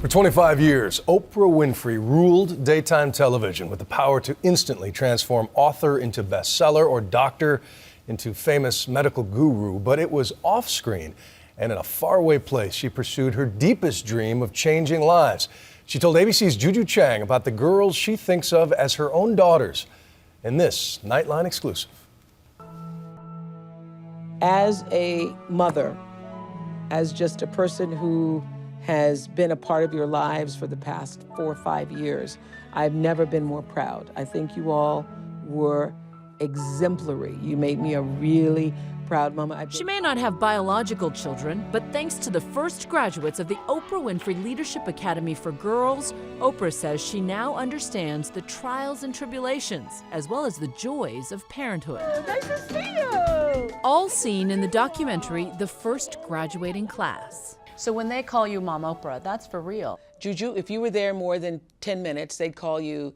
For 25 years, Oprah Winfrey ruled daytime television with the power to instantly transform author into bestseller or doctor into famous medical guru. But it was off-screen and in a faraway place she pursued her deepest dream of changing lives. She told ABC's Juju Chang about the girls she thinks of as her own daughters in this Nightline exclusive. As a mother, as just a person who has been a part of your lives for the past 4 or 5 years, I've never been more proud. I think you all were exemplary. You made me a really proud mama. She may not have biological children, but thanks to the first graduates of the Oprah Winfrey Leadership Academy for Girls, Oprah says she now understands the trials and tribulations, as well as the joys of parenthood. Nice to see you! All seen in the documentary, The First Graduating Class. So when they call you Mom Oprah, that's for real. Juju, if you were there more than 10 minutes, they'd call you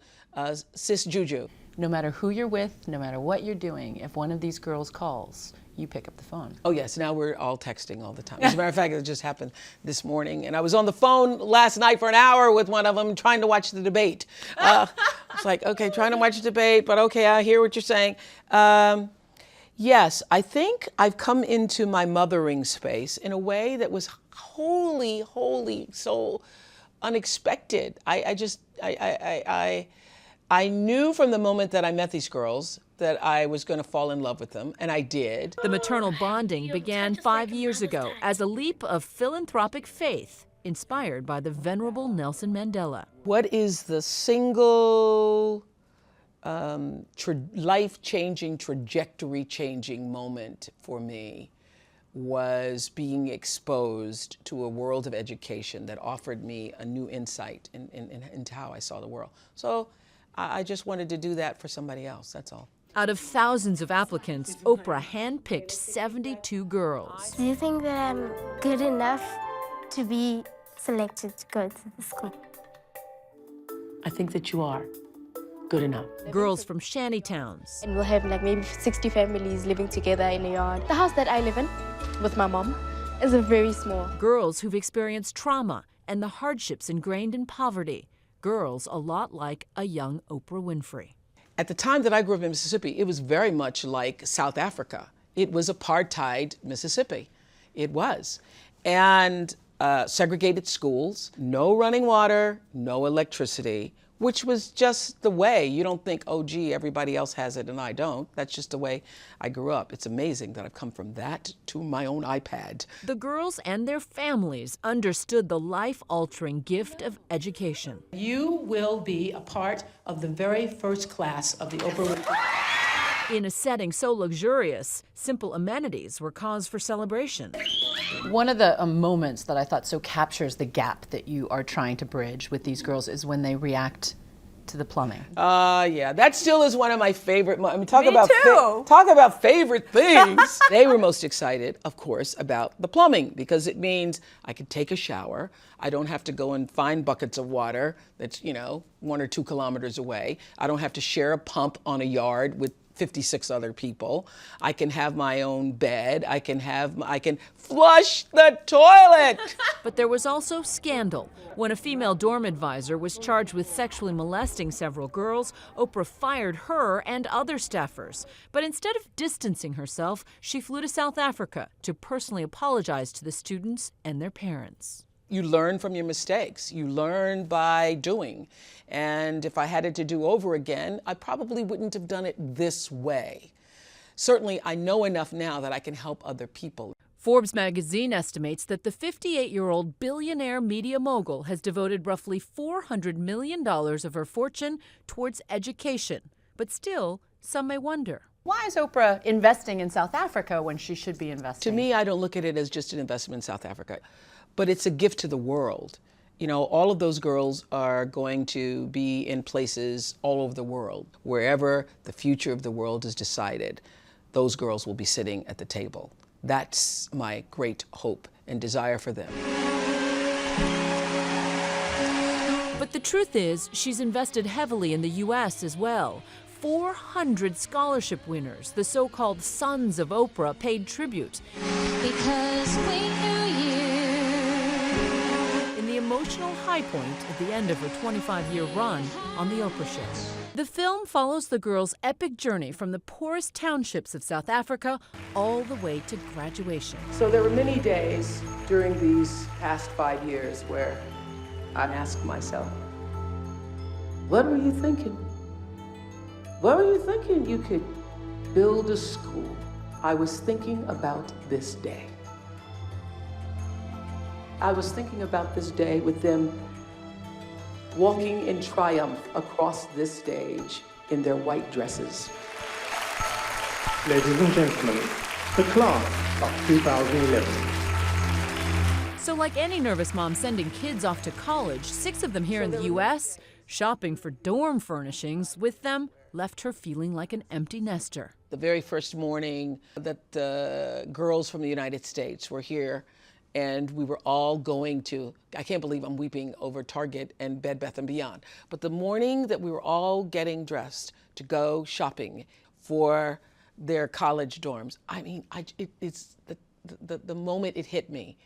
Sis Juju. No matter who you're with, no matter what you're doing, if one of these girls calls, you pick up the phone. Oh yes, now we're all texting all the time. As a matter of fact, it just happened this morning. And I was on the phone last night for an hour with one of them trying to watch the debate. It's like, okay, trying to watch the debate, but okay, I hear what you're saying. Yes, I think I've come into my mothering space in a way that was wholly, so unexpected. I knew from the moment that I met these girls that I was going to fall in love with them, and I did. The maternal bonding began 5 years ago as a leap of philanthropic faith inspired by the venerable Nelson Mandela. What is the single life-changing, trajectory-changing moment for me was being exposed to a world of education that offered me a new insight into how I saw the world. So I just wanted to do that for somebody else, that's all. Out of thousands of applicants, Oprah handpicked 72 girls. Do you think that I'm good enough to be selected to go to the school? I think that you are good enough. Girls from shanty towns. And we'll have like maybe 60 families living together in a yard. The house that I live in with my mom is a very small. Girls who've experienced trauma and the hardships ingrained in poverty. Girls a lot like a young Oprah Winfrey. At the time that I grew up in Mississippi, it was very much like South Africa. It was apartheid Mississippi. It was. And segregated schools, no running water, no electricity, which was just the way. You don't think, oh, gee, everybody else has it and I don't. That's just the way I grew up. It's amazing that I've come from that to my own iPad. The girls and their families understood the life-altering gift of education. You will be a part of the very first class of the Oprah Winfrey. In a setting so luxurious, simple amenities were cause for celebration. One of the moments that I thought so captures the gap that you are trying to bridge with these girls is when they react to the plumbing. Yeah, that still is one of my favorite. I mean, talk Me about too. talk about favorite things. They were most excited, of course, about the plumbing because it means I can take a shower. I don't have to go and find buckets of water that's 1 or 2 kilometers away. I don't have to share a pump on a yard with 56 other people. I can have my own bed. I can flush the toilet. But there was also scandal. When a female dorm advisor was charged with sexually molesting several girls, Oprah fired her and other staffers. But instead of distancing herself, she flew to South Africa to personally apologize to the students and their parents. You learn from your mistakes. You learn by doing. And if I had it to do over again, I probably wouldn't have done it this way. Certainly, I know enough now that I can help other people. Forbes magazine estimates that the 58-year-old billionaire media mogul has devoted roughly $400 million of her fortune towards education. But still, some may wonder. Why is Oprah investing in South Africa when she should be investing? To me, I don't look at it as just an investment in South Africa, but it's a gift to the world. All of those girls are going to be in places all over the world. Wherever the future of the world is decided, those girls will be sitting at the table. That's my great hope and desire for them. But the truth is, she's invested heavily in the U.S. as well. 400 scholarship winners, the so-called Sons of Oprah, paid tribute. Because we knew you. In the emotional high point at the end of her 25-year run on The Oprah Show. The film follows the girls' epic journey from the poorest townships of South Africa all the way to graduation. So there were many days during these past 5 years where I'd ask myself, what were you thinking? What were you thinking you could build a school? I was thinking about this day. I was thinking about this day with them walking in triumph across this stage in their white dresses. Ladies and gentlemen, the class of 2011. So like any nervous mom sending kids off to college, 6 of them here in the U.S., shopping for dorm furnishings with them left her feeling like an empty nester. The very first morning that the girls from the United States were here, and we were all going to, I can't believe I'm weeping over Target and Bed Bath & Beyond, but the morning that we were all getting dressed to go shopping for their college dorms, I mean, it's the moment it hit me.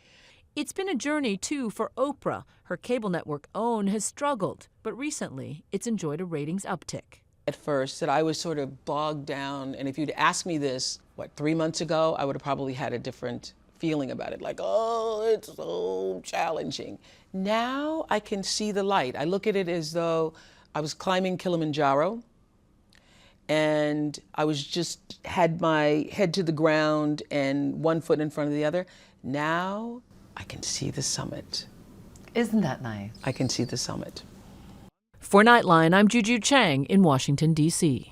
It's been a journey, too, for Oprah. Her cable network OWN has struggled, but recently it's enjoyed a ratings uptick. At first, that I was sort of bogged down, and if you'd asked me this, 3 months ago, I would have probably had a different feeling about it, like, oh, it's so challenging. Now I can see the light. I look at it as though I was climbing Kilimanjaro, and I was just had my head to the ground and one foot in front of the other. Now I can see the summit. Isn't that nice? I can see the summit. For Nightline, I'm Juju Chang in Washington, D.C.